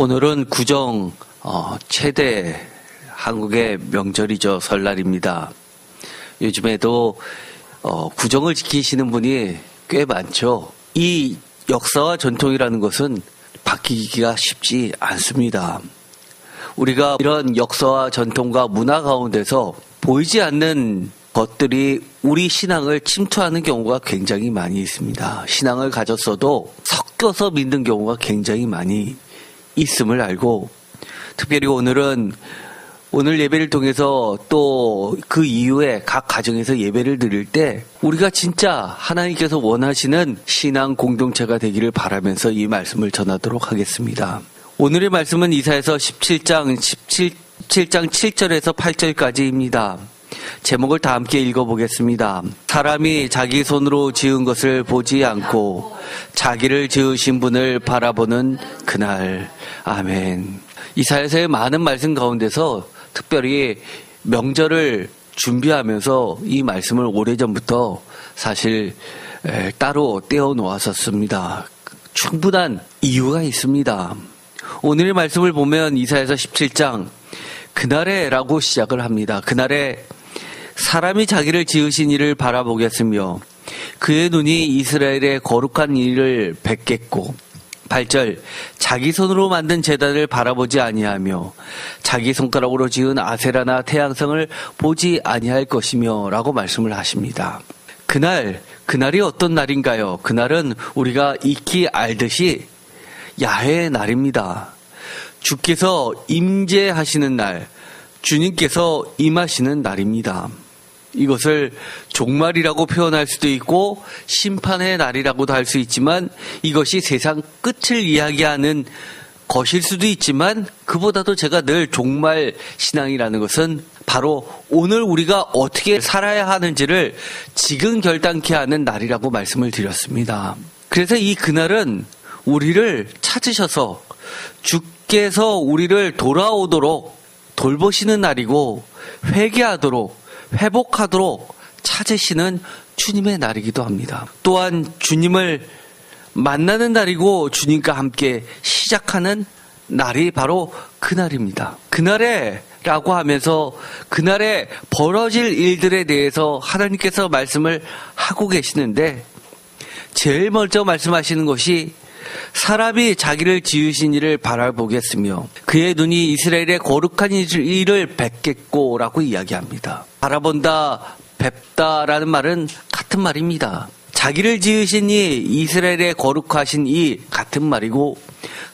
오늘은 구정 최대 한국의 명절이죠. 설날입니다. 요즘에도 구정을 지키시는 분이 꽤 많죠. 이 역사와 전통이라는 것은 바뀌기가 쉽지 않습니다. 우리가 이런 역사와 전통과 문화 가운데서 보이지 않는 것들이 우리 신앙을 침투하는 경우가 굉장히 많이 있습니다. 신앙을 가졌어도 섞여서 믿는 경우가 굉장히 많이 있음을 알고, 특별히 오늘 예배를 통해서 또 그 이후에 각 가정에서 예배를 드릴 때 우리가 진짜 하나님께서 원하시는 신앙 공동체가 되기를 바라면서 이 말씀을 전하도록 하겠습니다. 오늘의 말씀은 이사야서 17장 7절에서 8절까지입니다. 제목을 다 함께 읽어보겠습니다. 사람이 자기 손으로 지은 것을 보지 않고 자기를 지으신 분을 바라보는 그날. 아멘. 이사야서의 많은 말씀 가운데서 특별히 명절을 준비하면서 이 말씀을 오래전부터 사실 따로 떼어놓았었습니다. 충분한 이유가 있습니다. 오늘의 말씀을 보면 이사야서 17장 그날에라고 시작을 합니다. 그날에 사람이 자기를 지으신 이를 바라보겠으며 그의 눈이 이스라엘의 거룩한 일을 뵙겠고, 8절 자기 손으로 만든 제단을 바라보지 아니하며 자기 손가락으로 지은 아세라나 태양성을 보지 아니할 것이며 라고 말씀을 하십니다. 그날이 어떤 날인가요? 그날은 우리가 익히 알듯이 야훼의 날입니다. 주께서 임재하시는 날, 주님께서 임하시는 날입니다. 이것을 종말이라고 표현할 수도 있고 심판의 날이라고도 할 수 있지만, 이것이 세상 끝을 이야기하는 것일 수도 있지만, 그보다도 제가 늘 종말 신앙이라는 것은 바로 오늘 우리가 어떻게 살아야 하는지를 지금 결단케 하는 날이라고 말씀을 드렸습니다. 그래서 이 그날은 우리를 찾으셔서 주께서 우리를 돌아오도록 돌보시는 날이고, 회개하도록 회복하도록 찾으시는 주님의 날이기도 합니다. 또한 주님을 만나는 날이고 주님과 함께 시작하는 날이 바로 그날입니다. 그날에라고 하면서 그날에 벌어질 일들에 대해서 하나님께서 말씀을 하고 계시는데, 제일 먼저 말씀하시는 것이 사람이 자기를 지으신 이를 바라보겠으며 그의 눈이 이스라엘의 거룩한 일을 뵙겠고 라고 이야기합니다. 바라본다, 뵙다라는 말은 같은 말입니다. 자기를 지으신 이, 이스라엘의 거룩하신 이 같은 말이고,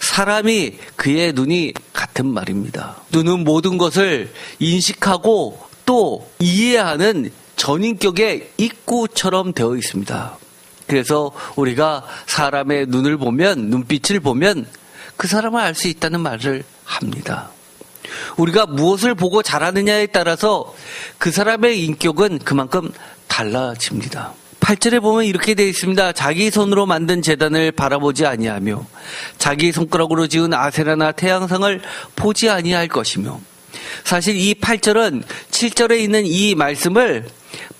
사람이 그의 눈이 같은 말입니다. 눈은 모든 것을 인식하고 또 이해하는 전인격의 입구처럼 되어 있습니다. 그래서 우리가 사람의 눈을 보면, 눈빛을 보면 그 사람을 알 수 있다는 말을 합니다. 우리가 무엇을 보고 자라느냐에 따라서 그 사람의 인격은 그만큼 달라집니다. 8절에 보면 이렇게 되어 있습니다. 자기 손으로 만든 제단을 바라보지 아니하며 자기 손가락으로 지은 아세라나 태양상을 보지 아니할 것이며, 사실 이 8절은 7절에 있는 이 말씀을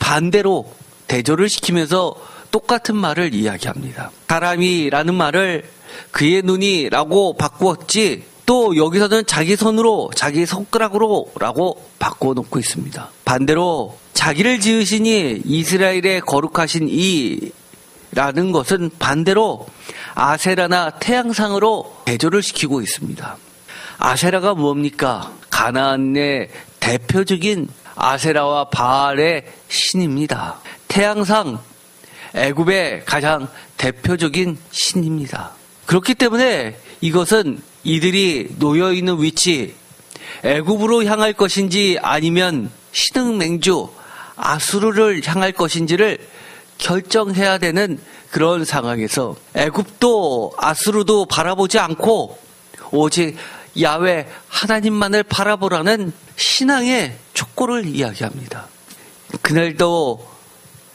반대로 대조를 시키면서 똑같은 말을 이야기합니다. 사람이라는 말을 그의 눈이라고 바꾸었지, 또 여기서는 자기 손으로, 자기 손가락으로 라고 바꿔놓고 있습니다. 반대로 자기를 지으시니 이스라엘의 거룩하신 이라는 것은 반대로 아세라나 태양상으로 대조를 시키고 있습니다. 아세라가 뭡니까? 가나안의 대표적인 아세라와 바알의 신입니다. 태양상, 애굽의 가장 대표적인 신입니다. 그렇기 때문에 이것은 이들이 놓여있는 위치, 애굽으로 향할 것인지 아니면 신흥맹주 아수르를 향할 것인지를 결정해야 되는 그런 상황에서 애굽도 아수르도 바라보지 않고 오직 야훼 하나님만을 바라보라는 신앙의 촉구를 이야기합니다. 그날도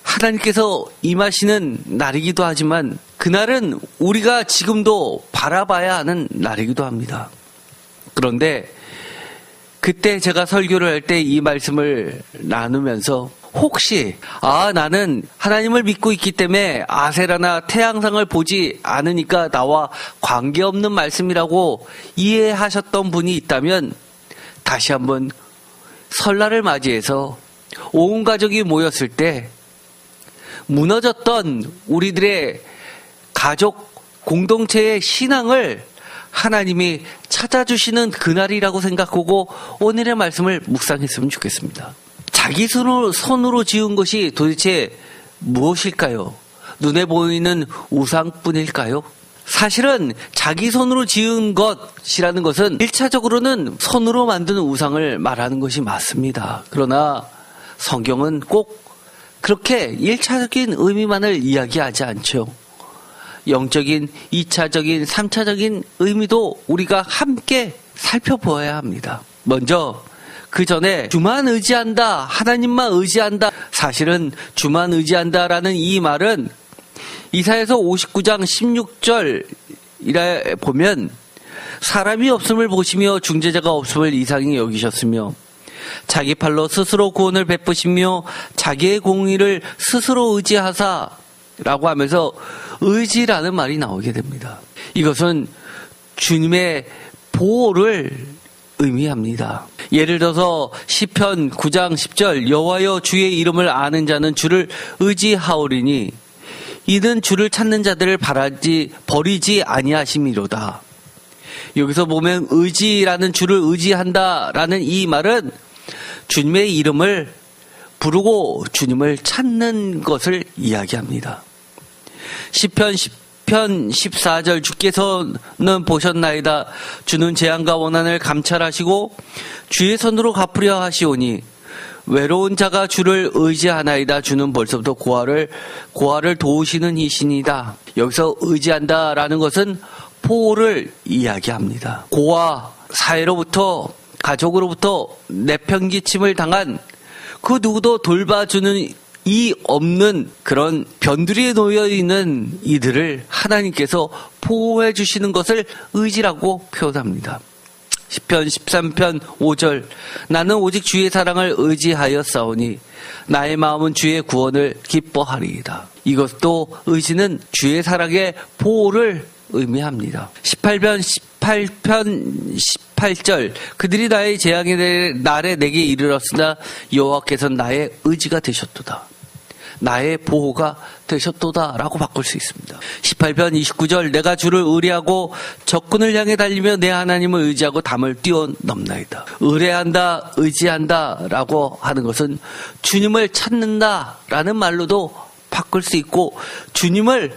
하나님께서 임하시는 날이기도 하지만 그날은 우리가 지금도 바라봐야 하는 날이기도 합니다. 그런데 그때 제가 설교를 할 때 이 말씀을 나누면서 혹시 나는 하나님을 믿고 있기 때문에 아세라나 태양상을 보지 않으니까 나와 관계없는 말씀이라고 이해하셨던 분이 있다면 다시 한번 설날을 맞이해서 온 가족이 모였을 때 무너졌던 우리들의 가족 공동체의 신앙을 하나님이 찾아주시는 그날이라고 생각하고 오늘의 말씀을 묵상했으면 좋겠습니다. 자기 손으로 지은 것이 도대체 무엇일까요? 눈에 보이는 우상뿐일까요? 사실은 자기 손으로 지은 것이라는 것은 1차적으로는 손으로 만든 우상을 말하는 것이 맞습니다. 그러나 성경은 꼭 그렇게 1차적인 의미만을 이야기하지 않죠. 영적인 2차적인 3차적인 의미도 우리가 함께 살펴보아야 합니다. 먼저 그 전에 주만 의지한다, 하나님만 의지한다. 사실은 주만 의지한다라는 이 말은 이사야서 59장 16절이라 보면 사람이 없음을 보시며 중재자가 없음을 이상히 여기셨으며 자기 팔로 스스로 구원을 베푸시며 자기의 공의를 스스로 의지하사 라고 하면서 의지라는 말이 나오게 됩니다. 이것은 주님의 보호를 의미합니다. 예를 들어서 시편 9장 10절 여호와여 주의 이름을 아는 자는 주를 의지하오리니 이는 주를 찾는 자들을 버리지 아니하심이로다. 여기서 보면 의지라는 주를 의지한다라는 이 말은 주님의 이름을 부르고 주님을 찾는 것을 이야기합니다. 시편 14절 주께서는 보셨나이다. 주는 재앙과 원한을 감찰하시고 주의 손으로 갚으려 하시오니 외로운 자가 주를 의지하나이다. 주는 벌써부터 고아를 도우시는 이신이다. 여기서 의지한다라는 것은 보호를 이야기합니다. 고아 사회로부터 가족으로부터 내팽개침을 당한 그 누구도 돌봐주는 이 없는 그런 변두리에 놓여있는 이들을 하나님께서 보호해 주시는 것을 의지라고 표현합니다. 시편 13편 5절 나는 오직 주의 사랑을 의지하여 싸우니 나의 마음은 주의 구원을 기뻐하리이다. 이것도 의지는 주의 사랑의 보호를 의미합니다. 18절 그들이 나의 재앙의 날에 내게 이르렀으나 여호와께서는 나의 의지가 되셨도다. 나의 보호가 되셨도다 라고 바꿀 수 있습니다. 18편 29절 내가 주를 의뢰하고 적군을 향해 달리며 내 하나님을 의지하고 담을 뛰어넘나이다. 의뢰한다, 의지한다 라고 하는 것은 주님을 찾는다 라는 말로도 바꿀 수 있고 주님의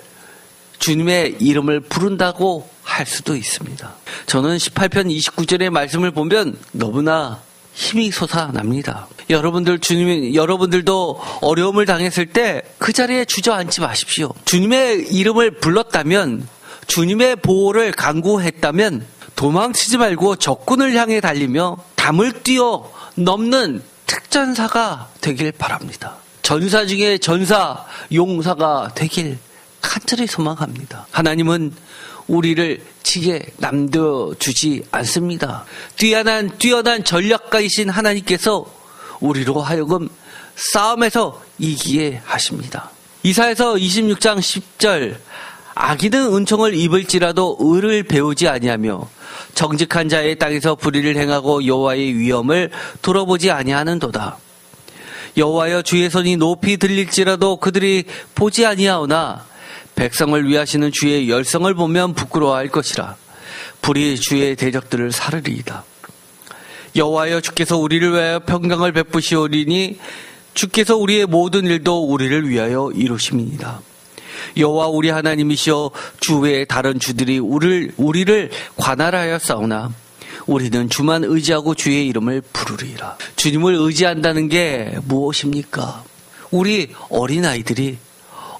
이름을 부른다고 할 수도 있습니다. 저는 18편 29절의 말씀을 보면 너무나 힘이 솟아납니다. 여러분들도 어려움을 당했을 때 그 자리에 주저앉지 마십시오. 주님의 이름을 불렀다면, 주님의 보호를 간구했다면 도망치지 말고 적군을 향해 달리며 담을 뛰어 넘는 특전사가 되길 바랍니다. 전사 중에 전사, 용사가 되길 간절히 소망합니다. 하나님은 우리를 지게 남겨주지 않습니다. 뛰어난 전략가이신 하나님께서 우리로 하여금 싸움에서 이기게 하십니다. 이사야서 26장 10절 악인은 은총을 입을지라도 의를 배우지 아니하며 정직한 자의 땅에서 불의를 행하고 여호와의 위엄을 돌아보지 아니하는도다. 여호와여 주의 손이 높이 들릴지라도 그들이 보지 아니하오나 백성을 위하시는 주의 열성을 보면 부끄러워할 것이라. 불이 주의 대적들을 사르리이다. 여호와여 주께서 우리를 위하여 평강을 베푸시오리니 주께서 우리의 모든 일도 우리를 위하여 이루심이니이다. 여호와 우리 하나님이시여 주 외에 다른 주들이 우리를 관할하여 싸우나 우리는 주만 의지하고 주의 이름을 부르리라. 주님을 의지한다는 게 무엇입니까? 우리 어린아이들이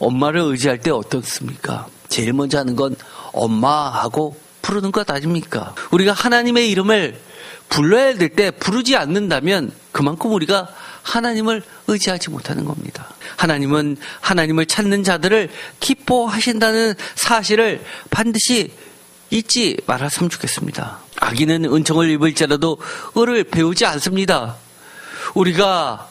엄마를 의지할 때 어떻습니까? 제일 먼저 하는 건 엄마하고 부르는 것 아닙니까? 우리가 하나님의 이름을 불러야 될 때 부르지 않는다면 그만큼 우리가 하나님을 의지하지 못하는 겁니다. 하나님은 하나님을 찾는 자들을 기뻐하신다는 사실을 반드시 잊지 말았으면 좋겠습니다. 악인은 은총을 입을지라도 의를 배우지 않습니다. 우리가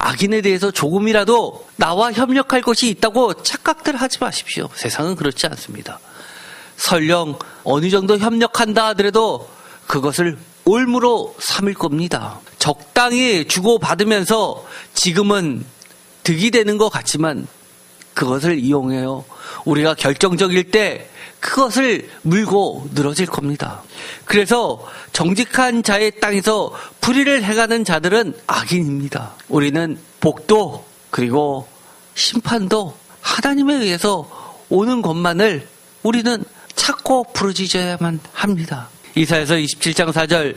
악인에 대해서 조금이라도 나와 협력할 것이 있다고 착각들 하지 마십시오. 세상은 그렇지 않습니다. 설령 어느 정도 협력한다 하더라도 그것을 올무로 삼을 겁니다. 적당히 주고받으면서 지금은 득이 되는 것 같지만 그것을 이용해요. 우리가 결정적일 때 그것을 물고 늘어질 겁니다. 그래서 정직한 자의 땅에서 불의를 행하는 자들은 악인입니다. 우리는 복도 그리고 심판도 하나님에 의해서 오는 것만을 우리는 찾고 부르짖어야만 합니다. 이사야서 27장 4절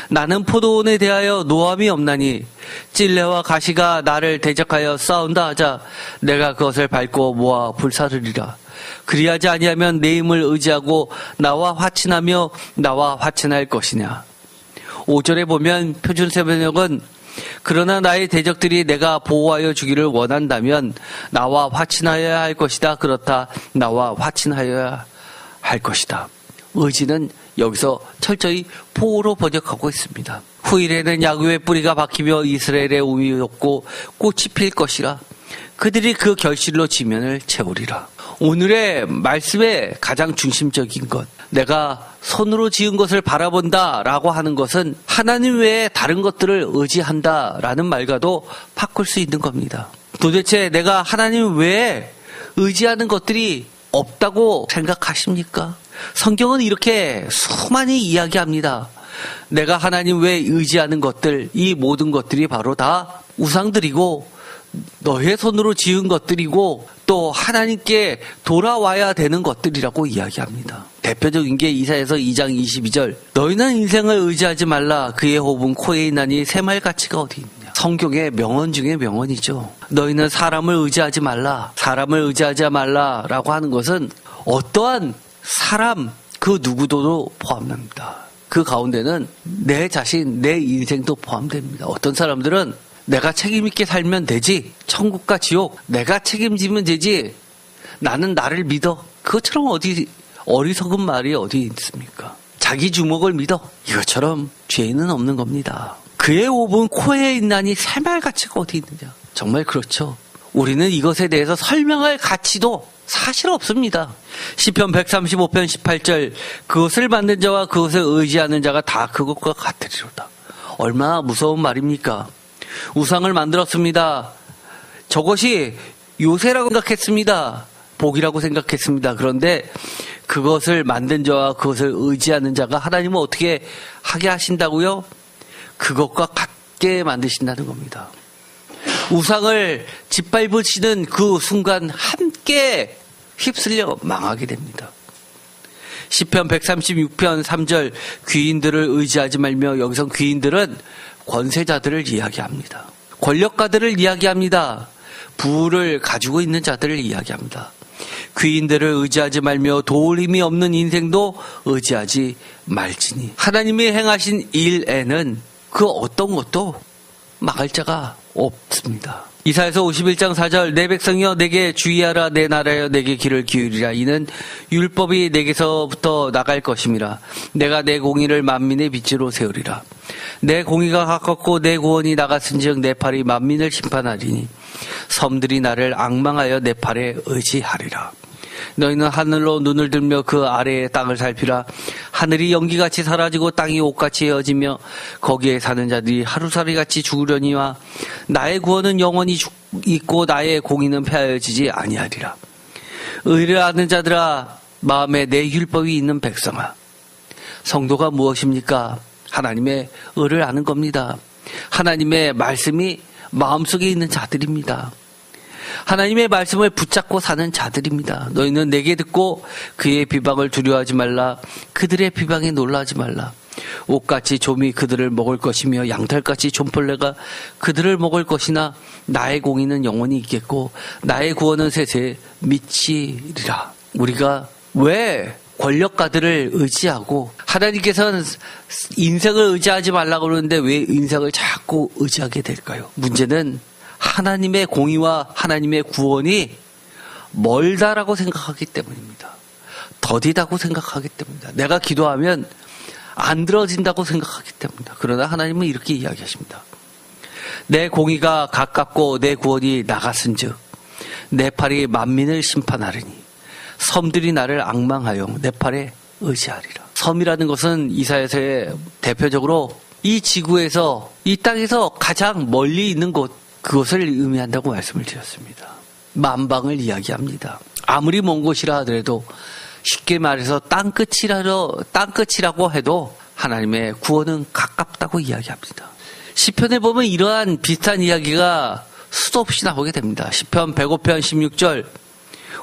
나는 포도원에 대하여 노함이 없나니 찔레와 가시가 나를 대적하여 싸운다 하자 내가 그것을 밟고 모아 불사르리라. 그리하지 아니하면 내 힘을 의지하고 나와 화친하며 나와 화친할 것이냐. 5절에 보면 표준세번역은 그러나 나의 대적들이 내가 보호하여 주기를 원한다면 나와 화친하여야 할 것이다. 그렇다 나와 화친하여야 할 것이다. 의지는 여기서 철저히 보호로 번역하고 있습니다. 후일에는 야곱의 뿌리가 박히며 이스라엘의 움이 돋고 꽃이 필 것이라. 그들이 그 결실로 지면을 채우리라. 오늘의 말씀의 가장 중심적인 것, 내가 손으로 지은 것을 바라본다라고 하는 것은 하나님 외에 다른 것들을 의지한다라는 말과도 바꿀 수 있는 겁니다. 도대체 내가 하나님 외에 의지하는 것들이 없다고 생각하십니까? 성경은 이렇게 수많이 이야기합니다. 내가 하나님 외에 의지하는 것들, 이 모든 것들이 바로 다 우상들이고 너의 손으로 지은 것들이고 또 하나님께 돌아와야 되는 것들이라고 이야기합니다. 대표적인 게 이사야서 2장 22절 너희는 인생을 의지하지 말라. 그의 호흡은 코에 있나니 새말 가치가 어디 있느냐. 성경의 명언 중에 명언이죠. 너희는 사람을 의지하지 말라. 사람을 의지하지 말라라고 하는 것은 어떠한 사람 그 누구도 포함됩니다. 그 가운데는 내 자신, 내 인생도 포함됩니다. 어떤 사람들은 내가 책임있게 살면 되지, 천국과 지옥 내가 책임지면 되지, 나는 나를 믿어. 그것처럼 어디 어리석은 말이 어디 있습니까? 자기 주먹을 믿어. 이것처럼 죄는 없는 겁니다. 그의 호흡은 코에 있나니 새말 가치가 어디 있느냐. 정말 그렇죠. 우리는 이것에 대해서 설명할 가치도 사실 없습니다. 시편 135편 18절 그것을 만든 자와 그것을 의지하는 자가 다 그것과 같으리로다. 얼마나 무서운 말입니까? 우상을 만들었습니다. 저것이 요새라고 생각했습니다. 복이라고 생각했습니다. 그런데 그것을 만든 자와 그것을 의지하는 자가 하나님은 어떻게 하게 하신다고요? 그것과 같게 만드신다는 겁니다. 우상을 짓밟으시는 그 순간 함께 휩쓸려 망하게 됩니다. 시편 136편 3절 귀인들을 의지하지 말며, 여기서 귀인들은 권세자들을 이야기합니다. 권력가들을 이야기합니다. 부를 가지고 있는 자들을 이야기합니다. 귀인들을 의지하지 말며 도울 힘이 없는 인생도 의지하지 말지니. 하나님이 행하신 일에는 그 어떤 것도 막을 자가 없습니다. 이사야서 51장 4절 내 백성이여 내게 주의하라. 내 나라여 내게 귀를 기울이라. 이는 율법이 내게서부터 나갈 것임이라. 내가 내 공의를 만민의 빛으로 세우리라. 내 공의가 가깝고 내 구원이 나갔은즉 내 팔이 만민을 심판하리니 섬들이 나를 앙망하여 내 팔에 의지하리라. 너희는 하늘로 눈을 들며 그 아래의 땅을 살피라. 하늘이 연기같이 사라지고 땅이 옷같이 헤어지며 거기에 사는 자들이 하루살이같이 죽으려니와 나의 구원은 영원히 있고 나의 공의는 폐하여지지 아니하리라. 의를 아는 자들아, 마음에 내 율법이 있는 백성아. 성도가 무엇입니까? 하나님의 의를 아는 겁니다. 하나님의 말씀이 마음속에 있는 자들입니다. 하나님의 말씀을 붙잡고 사는 자들입니다. 너희는 내게 듣고 그의 비방을 두려워하지 말라. 그들의 비방에 놀라지 말라. 옷같이 좀이 그들을 먹을 것이며 양털같이 좀벌레가 그들을 먹을 것이나 나의 공의는 영원히 있겠고 나의 구원은 세세에 미치리라. 우리가 왜 권력가들을 의지하고, 하나님께서는 인생을 의지하지 말라고 그러는데 왜 인생을 자꾸 의지하게 될까요? 문제는 하나님의 공의와 하나님의 구원이 멀다라고 생각하기 때문입니다. 더디다고 생각하기 때문입니다. 내가 기도하면 안 들어진다고 생각하기 때문입니다. 그러나 하나님은 이렇게 이야기하십니다. 내 공의가 가깝고 내 구원이 나갔은즉 내 팔이 만민을 심판하리니 섬들이 나를 앙망하여 내 팔에 의지하리라. 섬이라는 것은 이사야서의 대표적으로 이 지구에서, 이 땅에서 가장 멀리 있는 곳, 그것을 의미한다고 말씀을 드렸습니다. 만방을 이야기합니다. 아무리 먼 곳이라 하더라도 쉽게 말해서 땅끝이라고 해도 하나님의 구원은 가깝다고 이야기합니다. 시편에 보면 이러한 비슷한 이야기가 수도 없이 나오게 됩니다. 시편 105편 16절,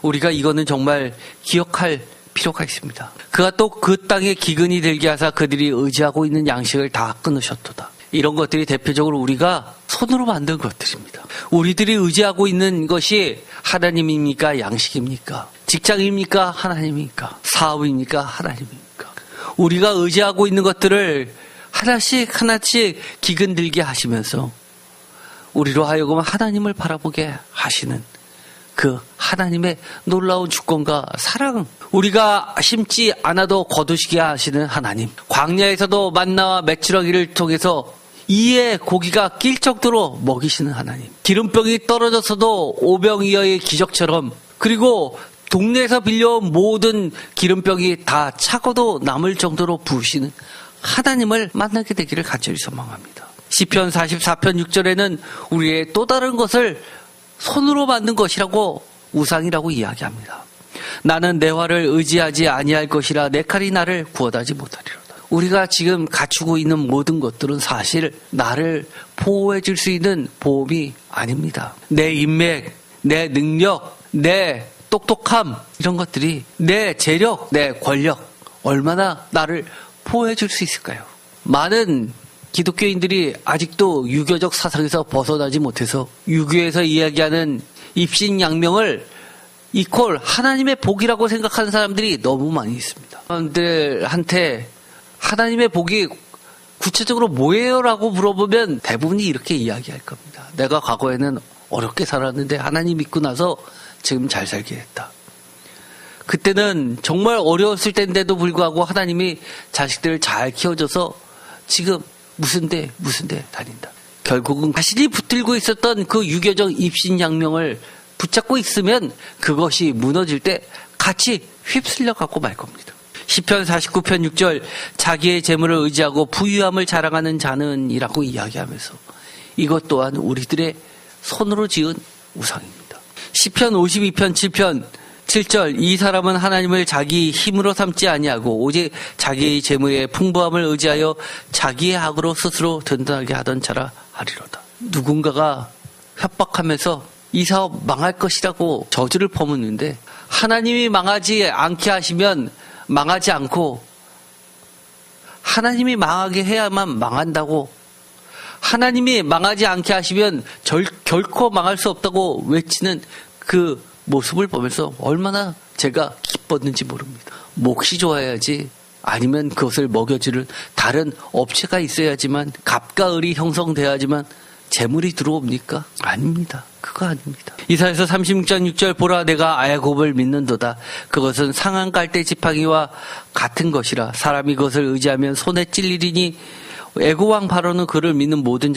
우리가 이거는 정말 기억할 필요가 있습니다. 그가 또 그 땅에 기근이 들게 하사 그들이 의지하고 있는 양식을 다 끊으셨도다. 이런 것들이 대표적으로 우리가 손으로 만든 것들입니다. 우리들이 의지하고 있는 것이 하나님입니까? 양식입니까? 직장입니까? 하나님입니까? 사업입니까? 하나님입니까? 우리가 의지하고 있는 것들을 하나씩 기근 들게 하시면서 우리로 하여금 하나님을 바라보게 하시는 그 하나님의 놀라운 주권과 사랑, 우리가 심지 않아도 거두시게 하시는 하나님, 광야에서도 만나와 메추라기를 통해서 이에 고기가 낄 정도로 먹이시는 하나님, 기름병이 떨어졌어도 오병이어의 기적처럼, 그리고 동네에서 빌려온 모든 기름병이 다 차고도 남을 정도로 부으시는 하나님을 만나게 되기를 간절히 소망합니다. 시편 44편 6절에는 우리의 또 다른 것을 손으로 만든 것이라고, 우상이라고 이야기합니다. 나는 내 활을 의지하지 아니할 것이라 내 칼이 나를 구원하지 못하리로다. 우리가 지금 갖추고 있는 모든 것들은 사실 나를 보호해 줄 수 있는 보험이 아닙니다. 내 인맥, 내 능력, 내 똑똑함, 이런 것들이, 내 재력, 내 권력, 얼마나 나를 보호해 줄 수 있을까요? 많은 기독교인들이 아직도 유교적 사상에서 벗어나지 못해서 유교에서 이야기하는 입신양명을 이퀄 하나님의 복이라고 생각하는 사람들이 너무 많이 있습니다. 사람들한테 하나님의 복이 구체적으로 뭐예요? 라고 물어보면 대부분이 이렇게 이야기할 겁니다. 내가 과거에는 어렵게 살았는데 하나님 믿고 나서 지금 잘 살게 됐다. 그때는 정말 어려웠을 때인데도 불구하고 하나님이 자식들을 잘 키워줘서 지금 무슨 데 다닌다. 결국은 자신이 붙들고 있었던 그 유교적 입신양명을 붙잡고 있으면 그것이 무너질 때 같이 휩쓸려 갖고 말 겁니다. 시편 49편 6절, 자기의 재물을 의지하고 부유함을 자랑하는 자는 이라고 이야기하면서 이것 또한 우리들의 손으로 지은 우상입니다. 시편 52편 7절, 이 사람은 하나님을 자기 힘으로 삼지 아니하고 오직 자기의 재물의 풍부함을 의지하여 자기의 악으로 스스로 든든하게 하던 자라 하리로다. 누군가가 협박하면서 이 사업 망할 것이라고 저주를 퍼붓는데 하나님이 망하지 않게 하시면 망하지 않고 하나님이 망하게 해야만 망한다고, 하나님이 망하지 않게 하시면 결코 망할 수 없다고 외치는 그 모습을 보면서 얼마나 제가 기뻤는지 모릅니다. 몫이 좋아야지, 아니면 그것을 먹여주는 다른 업체가 있어야지만, 갑과 을이 형성돼야지만 재물이 들어옵니까? 아닙니다. 그거 아닙니다. 이사야서 36장 6절, 보라 내가 야곱을 믿는도다. 그것은 상한 갈대 지팡이와 같은 것이라. 사람이 그것을 의지하면 손에 찔리리니 애굽 왕 바로는 그를 믿는 모든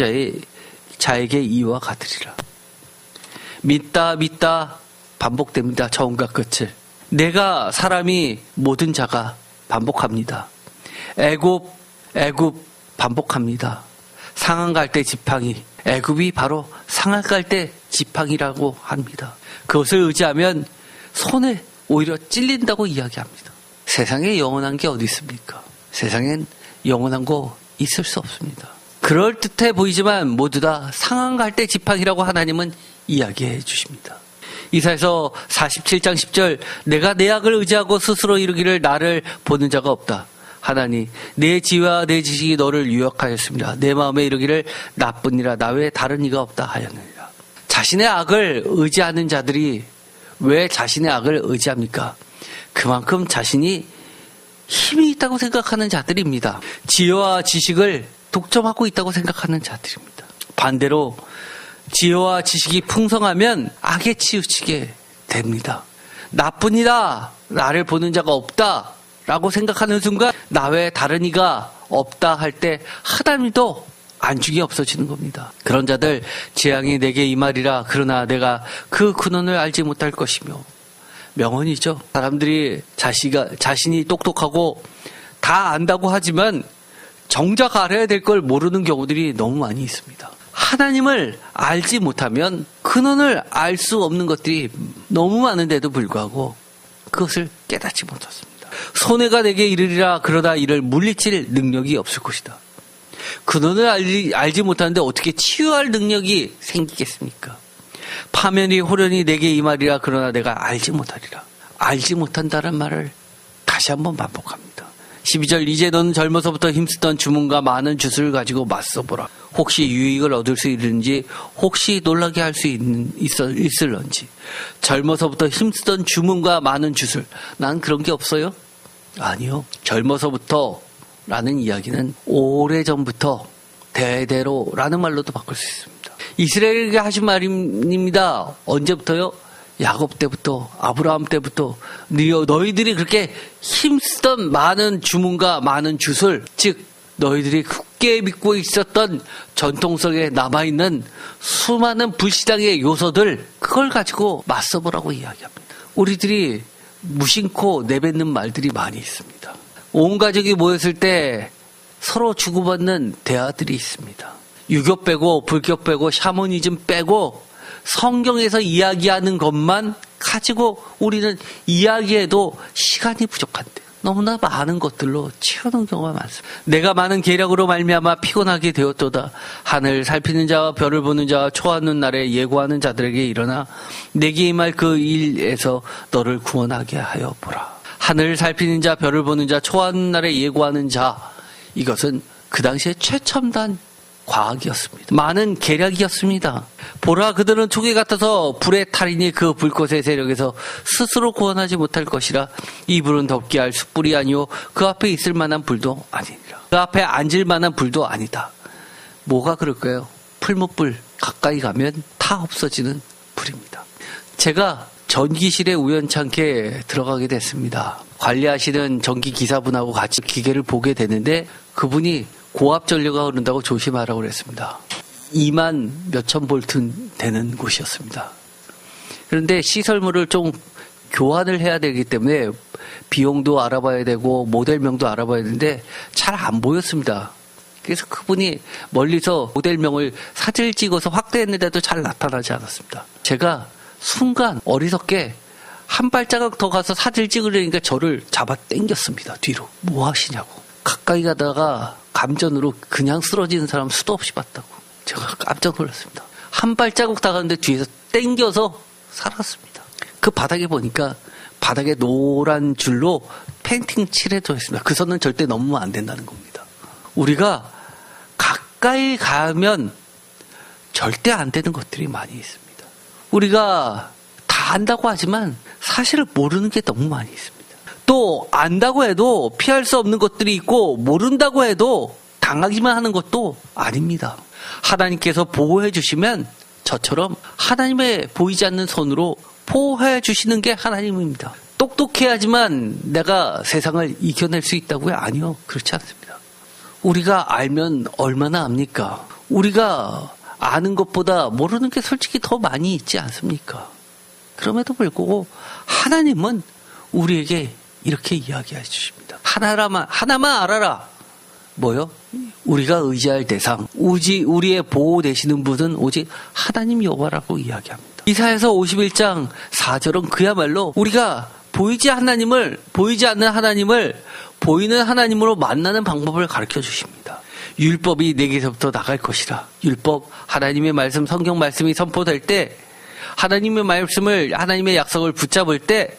자에게 이와 같으리라. 믿다 반복됩니다. 처음과 끝을. 내가, 사람이, 모든 자가 반복합니다. 애굽 반복합니다. 상한 갈대 지팡이, 애굽이 바로 상한 갈대 지팡이라고 합니다. 그것을 의지하면 손에 오히려 찔린다고 이야기합니다. 세상에 영원한 게 어디 있습니까? 세상엔 영원한 거 있을 수 없습니다. 그럴듯해 보이지만 모두 다 상한 갈대 지팡이라고 하나님은 이야기해 주십니다. 이사야서 47장 10절, 내가 내 악을 의지하고 스스로 이루기를 나를 보는 자가 없다. 하나니 내 지혜와 내 지식이 너를 유혹하였습니다. 내 마음에 이르기를 나뿐이라 나 외에 다른 이가 없다 하였느니라. 자신의 악을 의지하는 자들이 왜 자신의 악을 의지합니까? 그만큼 자신이 힘이 있다고 생각하는 자들입니다. 지혜와 지식을 독점하고 있다고 생각하는 자들입니다. 반대로 지혜와 지식이 풍성하면 악에 치우치게 됩니다. 나뿐이다, 나를 보는 자가 없다 라고 생각하는 순간 나 외에 다른 이가 없다 할 때 하나님도 안중이 없어지는 겁니다. 그런 자들 재앙이 내게 임하리라. 그러나 내가 그 근원을 알지 못할 것이며. 명언이죠. 사람들이 자신이 똑똑하고 다 안다고 하지만 정작 알아야 될 걸 모르는 경우들이 너무 많이 있습니다. 하나님을 알지 못하면 근원을 알 수 없는 것들이 너무 많은데도 불구하고 그것을 깨닫지 못했습니다. 손해가 내게 이르리라. 그러다 이를 물리칠 능력이 없을 것이다. 근원을 알지 못하는데 어떻게 치유할 능력이 생기겠습니까? 파면이 호련히 내게 임하리라. 그러나 내가 알지 못하리라. 알지 못한다는 말을 다시 한번 반복합니다. 12절 이제 너는 젊어서부터 힘쓰던 주문과 많은 주술을 가지고 맞서보라. 혹시 유익을 얻을 수 있는지, 혹시 놀라게 할 수 있을런지. 젊어서부터 힘쓰던 주문과 많은 주술. 난 그런 게 없어요? 아니요. 젊어서부터 라는 이야기는 오래전부터 대대로라는 말로도 바꿀 수 있습니다. 이스라엘에게 하신 말입니다. 언제부터요? 야곱 때부터, 아브라함 때부터 너희들이 그렇게 힘쓰던 많은 주문과 많은 주술, 즉 너희들이 굳게 믿고 있었던 전통 속에 남아있는 수많은 불신앙의 요소들, 그걸 가지고 맞서보라고 이야기합니다. 우리들이 무심코 내뱉는 말들이 많이 있습니다. 온 가족이 모였을 때 서로 주고받는 대화들이 있습니다. 유교 빼고 불교 빼고 샤머니즘 빼고 성경에서 이야기하는 것만 가지고 우리는 이야기해도 시간이 부족한데 너무나 많은 것들로 채우는 경우가 많습니다. 내가 많은 계략으로 말미암아 피곤하게 되었도다. 하늘 살피는 자와 별을 보는 자와 초하는 날에 예고하는 자들에게 일어나 내게 임할 그 일에서 너를 구원하게 하여 보라. 하늘 살피는 자, 별을 보는 자, 초하는 날에 예고하는 자, 이것은 그 당시에 최첨단 과학이었습니다. 많은 계략이었습니다. 보라, 그들은 초기 같아서 불에 타리니 그 불꽃의 세력에서 스스로 구원하지 못할 것이라. 이 불은 덮게 할 숯불이 아니오 그 앞에 있을 만한 불도 아니니라. 그 앞에 앉을 만한 불도 아니다. 뭐가 그럴까요? 풀무불 가까이 가면 다 없어지는 불입니다. 제가 전기실에 우연찮게 들어가게 됐습니다. 관리하시는 전기기사분하고 같이 기계를 보게 되는데 그분이 고압 전류가 흐른다고 조심하라고 그랬습니다. 2만 몇천 볼트 되는 곳이었습니다. 그런데 시설물을 좀 교환을 해야 되기 때문에 비용도 알아봐야 되고 모델명도 알아봐야 되는데 잘 안 보였습니다. 그래서 그분이 멀리서 모델명을 사진을 찍어서 확대했는데도 잘 나타나지 않았습니다. 제가 순간 어리석게 한 발자국 더 가서 사진을 찍으려니까 저를 잡아 당겼습니다. 뒤로. 뭐 하시냐고. 가까이 가다가 감전으로 그냥 쓰러지는 사람 수도 없이 봤다고. 제가 깜짝 놀랐습니다. 한 발자국 다 가는데 뒤에서 당겨서 살았습니다. 그 바닥에 보니까 바닥에 노란 줄로 페인팅 칠해져 있습니다. 그 선은 절대 넘으면 안 된다는 겁니다. 우리가 가까이 가면 절대 안 되는 것들이 많이 있습니다. 우리가 다 안다고 하지만 사실을 모르는 게 너무 많이 있습니다. 또 안다고 해도 피할 수 없는 것들이 있고 모른다고 해도 당하기만 하는 것도 아닙니다. 하나님께서 보호해 주시면 저처럼 하나님의 보이지 않는 손으로 보호해 주시는 게 하나님입니다. 똑똑해야지만 내가 세상을 이겨낼 수 있다고요? 아니요. 그렇지 않습니다. 우리가 알면 얼마나 압니까? 우리가 아는 것보다 모르는 게 솔직히 더 많이 있지 않습니까? 그럼에도 불구하고 하나님은 우리에게 이렇게 이야기해 주십니다. 하나만 알아라. 뭐요? 우리가 의지할 대상, 우리의 보호 되시는 분은 오직 하나님 여호와라고 이야기합니다. 이사야서 51장 4절은 그야말로 우리가 보이지 않는 하나님을 보이는 하나님으로 만나는 방법을 가르쳐 주십니다. 율법이 내게서부터 나갈 것이라. 율법, 하나님의 말씀, 성경 말씀이 선포될 때 하나님의 말씀을, 하나님의 약속을 붙잡을 때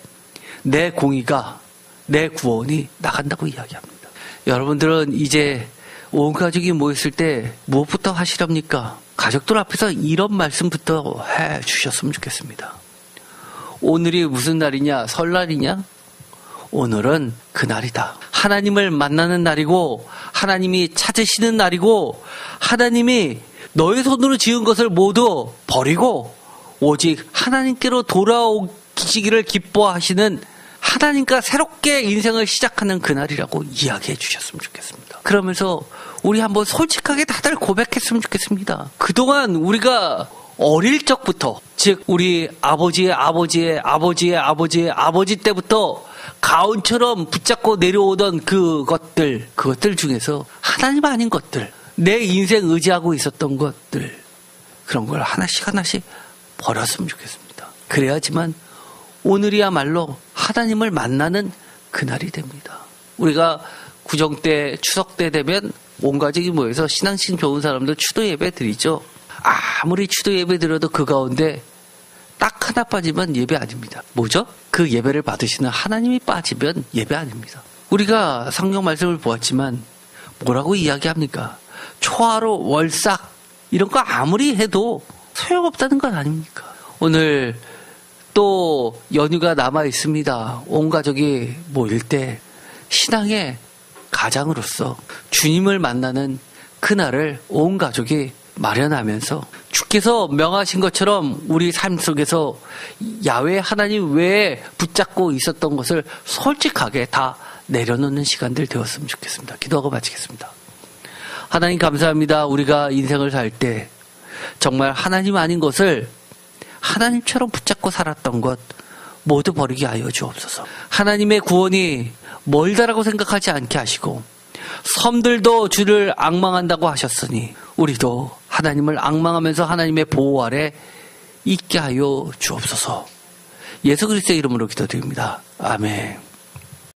내 공의가, 내 구원이 나간다고 이야기합니다. 여러분들은 이제 온 가족이 모였을 때 무엇부터 하시렵니까? 가족들 앞에서 이런 말씀부터 해 주셨으면 좋겠습니다. 오늘이 무슨 날이냐? 설날이냐? 오늘은 그날이다. 하나님을 만나는 날이고 하나님이 찾으시는 날이고 하나님이 너의 손으로 지은 것을 모두 버리고 오직 하나님께로 돌아오시기를 기뻐하시는 하나님과 새롭게 인생을 시작하는 그날이라고 이야기해 주셨으면 좋겠습니다. 그러면서 우리 한번 솔직하게 다들 고백했으면 좋겠습니다. 그동안 우리가 어릴 적부터, 즉 우리 아버지의 아버지의 아버지의 아버지의 아버지 때부터 가온처럼 붙잡고 내려오던 그것들 중에서 하나님 아닌 것들, 내 인생 의지하고 있었던 것들, 그런 걸 하나씩 버렸으면 좋겠습니다. 그래야지만 오늘이야말로 하나님을 만나는 그날이 됩니다. 우리가 구정 때, 추석 때 되면 온 가족이 모여서 신앙심 좋은 사람들 추도 예배 드리죠. 아무리 추도 예배 드려도 그 가운데 딱 하나 빠지면 예배 아닙니다. 뭐죠? 그 예배를 받으시는 하나님이 빠지면 예배 아닙니다. 우리가 성경 말씀을 보았지만 뭐라고 이야기합니까? 초하루 월삭 이런 거 아무리 해도 소용없다는 것 아닙니까? 오늘 또 연휴가 남아 있습니다. 온 가족이 모일 때 신앙의 가장으로서 주님을 만나는 그날을 온 가족이 마련하면서 주께서 명하신 것처럼 우리 삶 속에서 야외 하나님 외에 붙잡고 있었던 것을 솔직하게 다 내려놓는 시간들 되었으면 좋겠습니다. 기도하고 마치겠습니다. 하나님 감사합니다. 우리가 인생을 살 때 정말 하나님 아닌 것을 하나님처럼 붙잡고 살았던 것 모두 버리게 하여 주옵소서. 하나님의 구원이 멀다라고 생각하지 않게 하시고 섬들도 주를 앙망한다고 하셨으니 우리도 하나님을 앙망하면서 하나님의 보호 아래 있게 하여 주옵소서. 예수 그리스도의 이름으로 기도드립니다. 아멘.